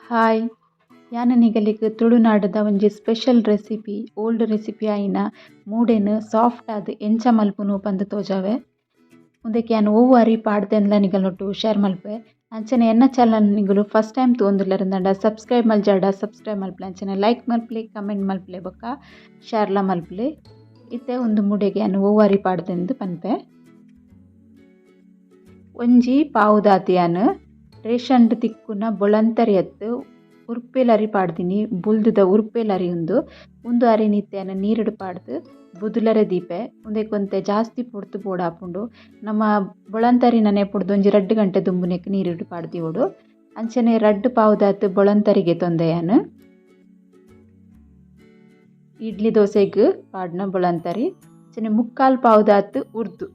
Hi ಯಾನ್ ನಿಗಲಿಗ್ ತುಳುನಾಡುದ ಒಂಜಿ special recipe old recipe ಆಯಿನ ಮೂಡೆನ್ ಸಾಫ್ಟ್ ಆದ್ ಎಂಚ ಮಲ್ಪುನು ಪಂದ್ ತೋಜಾವೆ. ಉಂದೆಕ್ ಯಾನ್ ಒವ್ವು ಅರಿ ಪಾಡ್ದೆನ್ಲ ನಿಗಲ್ನೊಟ್ಟು ಶೇರ್ ಮಲ್ಪೆ. ಅಂಚನೆ ಎನ್ನ ಚಾನಲ್ ನಿಗಲು ಫಸ್ಟ್ ಟೈಮ್ ತೂವೊಂದುಲ್ಲೆರ್ ಸಬ್ಸ್ಕ್ರೈಬ್ ಮಲ್ಜಾಡ ಸಬ್ಸ್ಕ್ರೈಬ್ ಮಲ್ಪಲೆ ಅಂಚನೆ ಲೈಕ್ ಮಲ್ಪಲೆ ಕಮೆಂಟ್ ಮಲ್ಪಲೆ ಬೊಕ್ಕ ಶೇರ್ಲ ಮಲ್ಪಲೆ. ಇತ್ತೆ ಒಂದು ಮೂಡೆಗ್ ಯಾನ್ ಒವ್ವು ಅರಿ ಪಾಡ್ದೆಂದು ಪನ್ಪೆ. ಒಂಜಿ ಪಾವುದಾತಿ ಯಾನ್ ರೇಷನ್ಡ್ ತಿಕ್ಕುನ ಬೊಳಂತರಿ ಎತ್ತು ಉರ್ಪೆಲರಿ ಪಾಡ್ದಿನಿ ಬುಲ್ದುದ ಉರ್ಪೆಲರಿ ಉಂದು ಅರಿ ನಿತ್ಯಾನ ನೀರುಡು ಪಾಡ್ದು ಬುದುಲರೆ ದೀಪೆ ಉಂದೆಕೊಂತೆ ಜಾಸ್ತಿ ಪೊಡ್ತು ಪೋಡಾಪುಂಡು. ನಮ್ಮ ಬೊಳಂತರಿ ನನೆ ಪುಡ್ದು ಒಂಜಿ 2 ಗಂಟೆ ದುಂಬುನೆಕ್ ನೀರುಡು ಪಾಡ್ದಿವೊಡು. ಅಂಚನೆ ರಡ್ಡ್ ಪಾವುದಾತ್ ಬೊಳಂತರಿಗೆ ತೊಂದೆ ಯಾನ್ ಇಡ್ಲಿ ದೋಸೆಗ್ ಪಾಡ್ನ ಬೊಳಂತರಿ. ಅಂಚನೆ ಮುಕ್ಕಾಲ್ ಪಾವುದಾತ್ ಉರ್ದು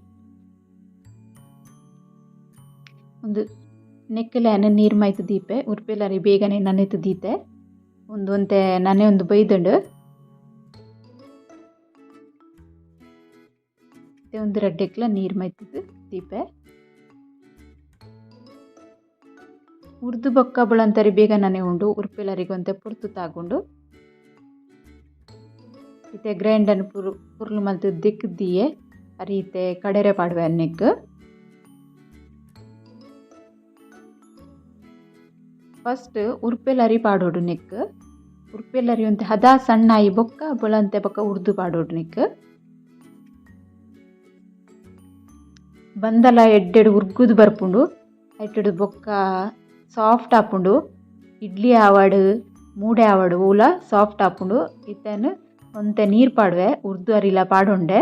ಒಂದು ನೆಕ್ಕಲಾನ ನೀರು ಮೈತ್ ದೀಪೆ ಉರ್ಪೆಲರಿ ಬೇಗನೆ ನನೆತ್ ದೀತೆ ಒಂತೆ ನನೆ ಒಂದು ಬೈದಂಡು ಒಂದು ರಡ್ಡೆಕ್ಲ ನೀರು ಮೈತದ್ ದೀಪೆ. ಉರ್ದು ಬೊಕ್ಕ ಬೊಳಂತರಿ ಬೇಗ ನನೆ ಉಂಡು ಉರ್ಪೆಲರಿಗೊಂತೆ ಪುರ್ತು ತಾಗುಂಡು. ಇತ್ತೆ ಗ್ರೈಂಡರ್ ಪುರ್ಲು ಮಲ್ತು ದಿಕ್ದಿಯೆ ಅರಿತೆ ಕಡೆರೆ ಪಾಡುವೆ ಅನ್ನೆಗ್. ಫಸ್ಟ್ ಉರ್ಪೆಲರಿ ಪಾಡೋಡು ನೆಕ್ ಉರ್ಪೆಲರಿ ಒಂತೆ ಹದ ಸಣ್ಣ ಆಯಿ ಬೊಕ್ಕ ಬೊಳಂತೆ ಬೊಕ್ಕ ಉರ್ದು ಪಾಡೋಡು ನೆಕ್ ಬಂದಲ ಎಡ್ಡೆಡು ಉರ್ಗುದು ಬರ್ಪುಂಡು ಐಟೆಡು ಬೊಕ್ಕ ಸಾಫ್ಟ್ ಆಪುಂಡು. ಇಡ್ಲಿ ಆವಡ್ ಮೂಡೆ ಆವಡ್ ಊಲ ಸಾಫ್ಟ್ ಆಪುಂಡು. ಇತ್ತೆನ್ ಒಂತೆ ನೀರು ಪಾಡುವೆ ಉರ್ದು ಅರಿಲ ಪಾಡೊಂಡೆ.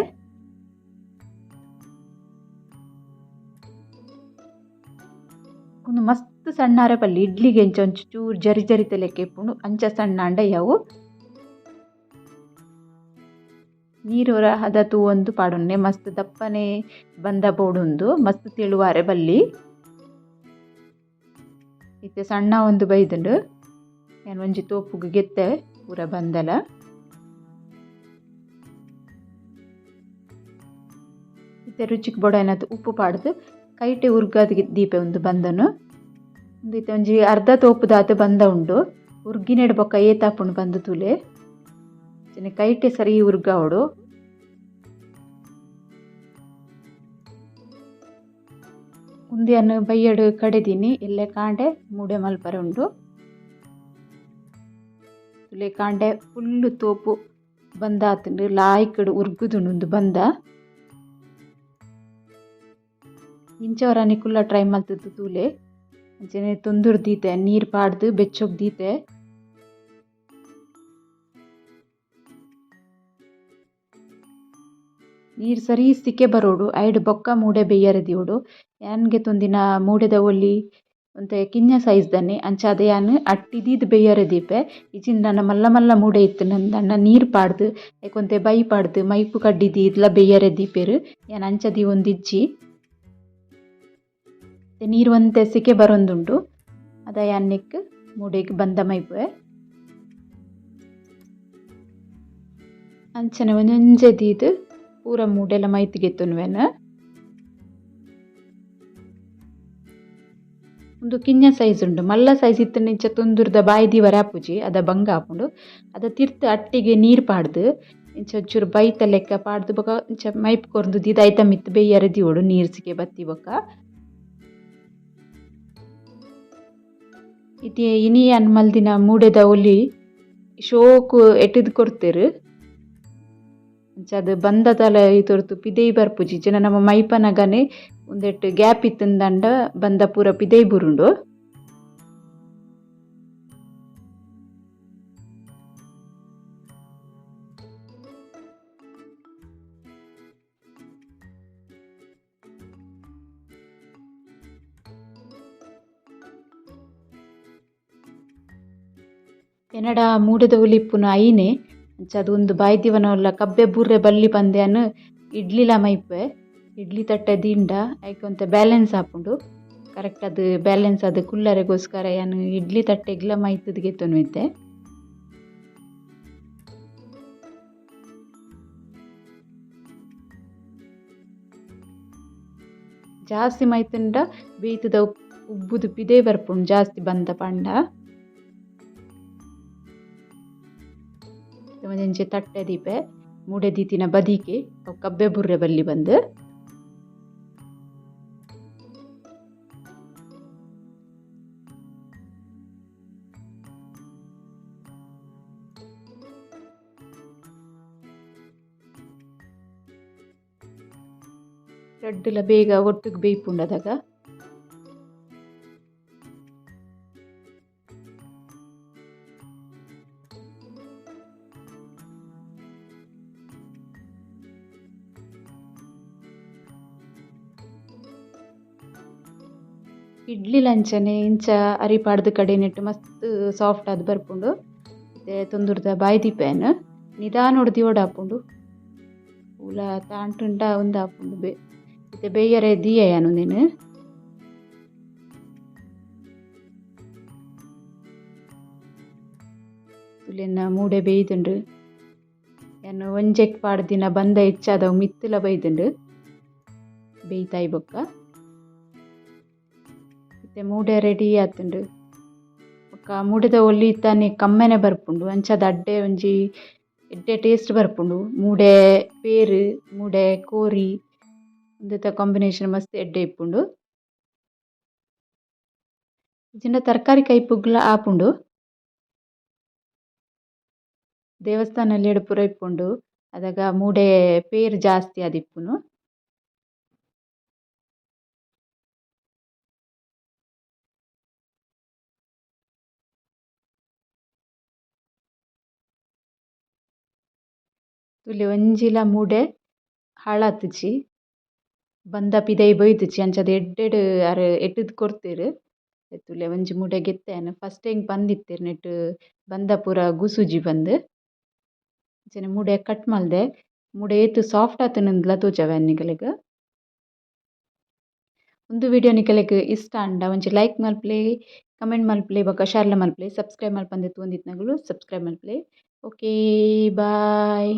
ಒಂದು ಮಸ್ತ್ ಸಣ್ಣಾರೆ ಪಲ್ಲಿ ಇಡ್ಲಿಗೆ ಎಂಚ ಒಂಚೂರು ಜರಿ ಜರಿ ತೆಲೆಕ್ಕೆ ಇಪ್ಪುಂಡು ಅಂಚ ಸಣ್ಣ ಅಂಡ ಯಾವು ನೀರು ಹದ ತೂವೊಂದು ಪಾಡೊನ್ನೆ ಮಸ್ತ್ ದಪ್ಪನೆ ಬಂದ ಬೋಡುಂದು ಮಸ್ತ್ ತೆಳುವಾರೆ ಬಲ್ಲಿ. ಇತ್ತೆ ಸಣ್ಣ ಒಂದು ಬೈದುಂಡು ನಾನು ಒಂಜಿ ತೋಪುಗು ಗೆತ್ತೆ ಪೂರ ಬಂದಲ. ಇತ್ತೆ ರುಚಿಗೆ ಬೊಡಾಯಿನತ್ತು ಉಪ್ಪು ಪಾಡ್ದು ಕೈಟೆ ಉರ್ಗದ್ ದೀಪೆ ಒಂದು ಬಂದನು. ಒಂದಿತ್ತೆ ಒಂಜಿ ಅರ್ಧ ತೋಪುದಾತ್ ಬಂದ ಉಂಡು ಉರ್ಗಿನೆಡ್ ಬೊಕ್ಕ ಏತಾಪುಂಡು ಬಂದು ತೂಲೆ ಕೈಟೆ ಸರಿ ಉರ್ಗಾವಡು. ಉಂದಿಯನ್ನು ಬೈಯಡು ಕಡೆದಿನಿ ಎಲ್ಲೆ ಕಾಂಡೆ ಮೂಡೆ ಮಲ್ಪರೆ ಉಂಡು. ತುಲೆ ಕಾಂಡೆ ಫುಲ್ಲು ತೋಪು ಬಂದಾತುಂಡು ಲಾಯ್ಕಡು ಉರ್ಗುದುಂಡು ಉಂದು ಬಂದ. ಇಂಚವರನಿ ಕುಲ್ಲ ಟ್ರೈ ಮಲ್ತದ್ದು ತೂಲೆ ಅಂಚನೆ ತೊಂದುರ್ ದೀತೆ ನೀರು ಪಾಡ್ದು ಬೆಚ್ಚೋಗ್ ದೀತೆ. ನೀರು ಸರಿ ಸಿಕ್ಕೆ ಬರೋಡು ಐಡ್ ಬೊಕ್ಕ ಮೂಡೆ ಬೇಯರೆ ದಿಯೋಡು. ಯಾನ್ಗೆ ತೊಂದಿನ ಮೂಡೆದ ಒಲ್ಲಿ ಒಂತೆ ಕಿಂಜ ಸೈಜ್ ದನ್ನೆ ಅಂಚಾದ ಯಾನ್ ಅಟ್ಟಿದೀದ್ ಬೇಯರೆ ದೀಪೆ. ಇಜಿಂದ ಮಲ್ಲ ಮಲ್ಲ ಮೂಡೆ ಇತ್ತು ನಂದಣ್ಣ ನೀರು ಪಾಡ್ದು ಐಕೊಂತೆ ಬೈ ಪಾಡ್ದು ಮೈಪು ಕಡ್ಡಿದಿ ಇದ್ಲ ಬೇಯರೆ ದೀಪೆರು ಯಾನ್ ಅಂಚದಿ ಒಂದಿಜ್ಜಿ ನೀರು ಒಂತೆ ಸಿಕ್ಕೆ ಬರೊಂದುಂಡು ಅದ ಯಾನ್ನೆಕ್ ಮೂಡೆಗ್ ಬಂದ ಮೈಪುವೆ. ಅಂಚನೆ ಒಂಜೊಂಜೆ ದೀದ್ ಪೂರ ಮೂಡೆಲ ಮೈತ್ ಗೆತ್ತುನ್ವೆನ್. ಒಂದು ಕಿಂಜ ಸೈಜ್ ಉಂಡು ಮಲ್ಲ ಸೈಜ್ ಇತ್ತು ನಿಂಚ ತೊಂದುರ್ದ ಬಾಯಿ ದೀವರೆ ಆಪುಜಿ ಅದ ಬಂಗ ಆಪುಂಡು. ಅದ ತಿರ್ತ್ ಅಟ್ಟಿಗೆ ನೀರು ಪಾಡ್ದು ಇಂಚ ಒಂಚೂರು ಬೈತ ಲೆಕ್ಕ ಪಾಡ್ದು ಬೊಕ ಇಂಚ ಮೈಪ್ ಕೊರ್ದು ದೀದ್ ಐತ ಮಿತ್ ಬೇಯರೆ ದಿಯೋಡು ನೀರು ಸಿಕ್ಕೆ ಬತ್ತಿ ಬೊಕ. ಇತ್ತೆ ಇನಿ ಯಾನ್ ಮಲ್ದಿನ ಮೂಡೆದ ಒಲಿ ಶೋಕು ಎಟದ್ ಕೊರ್ತೆರ್ ಅಂಚಾದ್ ಬಂದದಲ ತೊರ್ತು ಪಿದೈ ಬರ್ಪುಜಿ ಜನ ನಮ್ಮ ಮೈಪನಗನೆ ಒಂದೆಟ್ ಗ್ಯಾಪ್ ಇತ್ತಂದಂಡ ಬಂದ ಪೂರ ಪಿದೈ ಬುರುಂಡು. ಎನಡ ಮೂಡೆದ ಒಲಿಪ್ಪುನ ಐನೆ ಅಂಚಾದ ಒಂದು ಬಾಯಿ ದಿವನವಲ್ಲ ಕಬ್ಬೆ ಬುರ್ರೆ ಬಲ್ಲಿ ಪಂದ್ಯಾನ್ ಇಡ್ಲಿಲ ಮೈಪೆ ಇಡ್ಲಿ ತಟ್ಟೆ ದಿಂಡ ಐಕೊಂತೆ ಬ್ಯಾಲೆನ್ಸ್ ಆಪುಂಡು ಕರೆಕ್ಟ್ ಅದು ಬ್ಯಾಲೆನ್ಸ್ ಅದು ಕುಲ್ಲರೆಗೋಸ್ಕರ ಯಾನ್ ಇಡ್ಲಿ ತಟ್ಟೆಗ್ಲ ಮೈತದ್ ಗೆತ್ತೊನ್ವಿದ್ದೆ. ಜಾಸ್ತಿ ಮೈತುಂಡ ಬೇಯ್ತದ ಉಬ್ಬುದು ಪಿದೇ ಬರ್ಪುಂಡು ಜಾಸ್ತಿ ಬಂದ ಪಂಡ ಒಂಜಿ ತಟ್ಟೆ ದೀಪೆ ಮೂಡೆ ದೀತಿನ ಬದಿಗೆ ಅವು ಕಬ್ಬೆ ಬುರ್ರೆ ಬಲ್ಲಿ ಬಂದು ರಡ್ಡುಲ ಬೇಗ ಒಟ್ಟಿಗೆ ಬೇಯ್ಪುಂಡದಾಗ ಇಡ್ಲಿ ಲಂಚನೆ ಇಂಚ ಅರಿಪಾಡ್ದು ಕಡೆ ನೆಟ್ಟು ಮಸ್ತ್ ಸಾಫ್ಟ್ ಆದ್ ಬರ್ಪುಂಡು ಮತ್ತೆ ತೊಂದುರ್ದ ಬಾಯಿ ದೀಪೆನ್ ನಿಧಾನ ಹೊಡ್ದಿ ಓಡಾಪುಂಡು ಪೂಲ ತಾಂಟುಂಡ ಉಂದಾಪುಂಡು ಮತ್ತೆ ಬೇಯರೆ ದೀಯನು ನೀನು ತುಲೆನ ಮೂಡೆ ಬೇಯ್ದುಂಡು ಏನು ಒಂಜೆಕ್ ಪಾಡ್ದಿನ ಬಂದ ಹೆಚ್ಚಾದವು ಮಿತ್ತುಲ ಬೈದುಂಡು ಬೇಯ್ತಾಯಿ ಬೊಕ್ಕ ಮತ್ತೆ ಮೂಡೆ ರೆಡಿ ಆತುಂಡು ಬೊಕ್ಕ ಮೂಡೆದ ಒಲ್ಲಿ ಇತ್ತಾನೆ ಕಮ್ಮೆನೆ ಬರ್ಪುಂಡು ಅಂಚಾದ ಅಡ್ಡೆ ಒಂಜಿ ಎಡ್ಡೆ ಟೇಸ್ಟ್ ಬರ್ಪುಂಡು ಮೂಡೆ ಪೇರು ಮೂಡೆ ಕೋರಿ ಉಂದೆತ ಕಾಂಬಿನೇಷನ್ ಮಸ್ತ್ ಎಡ್ಡೆ ಇಪ್ಪುಂಡು ಇಜಿಂಡ ತರಕಾರಿ ಕೈಪುಗ್ಲ ಆಪುಂಡು ದೇವಸ್ಥಾನಲ್ಲಿ ಎಡು ಪೂರ ಇಪ್ಪುಂಡು ಅದಾಗ ಮೂಡೆ ಪೇರು ಜಾಸ್ತಿ ಆದಿಪ್ಪುನು ತುಲೆ ಒಂಜಿಲ ಮೂಡೆ ಹಾಳಾತುಜಿ ಬಂದ ಪಿದೈ ಬೈದುಜಿ ಅಂಚಾದ ಎಡ್ಡೆಡು ಅರೆ ಎಟ್ಟುದ್ ಕೊರ್ತೆರ್ ತುಲೆ ಒಂಜಿ ಮೂಡೆ ಗೆತ್ತೇನು ಫಸ್ಟ್ ಟೈಮ್ ಬಂದಿತ್ತೆರ್ ನೆಟ್ ಬಂದ ಪೂರ ಗುಸುಜಿ ಬಂದ್ ಅಂಚನೆ ಮೂಡೆ ಕಟ್ ಮಲ್ದೆ ಮೂಡೆ ಏತು ಸಾಫ್ಟ್ ಆತುಂಡುಂದ್ಲ ತೋಜಾವೆ ನಿಕಲೆಗ್ ಒಂದು ವಿಡಿಯೋ ನಿಕಲೆಗ್ ಇಷ್ಟ ಅಂಡ ಒಂಜಿ ಲೈಕ್ ಮಲ್ಪ್ಲೆ ಕಮೆಂಟ್ ಮಲ್ಪ್ಲೆ ಬೊಕ ಶೇರ್ಲ ಮಲ್ಪ್ಲೆ ಸಬ್ಸ್ಕ್ರೈಬ್ ಮಲ್ಪಂದೆ ತೂಂದಿತ್ನಗುಲು ಸಬ್ಸ್ಕ್ರೈಬ್ ಮಲ್ಪ್ಲೆ ಓಕೆ ಬಾಯ್.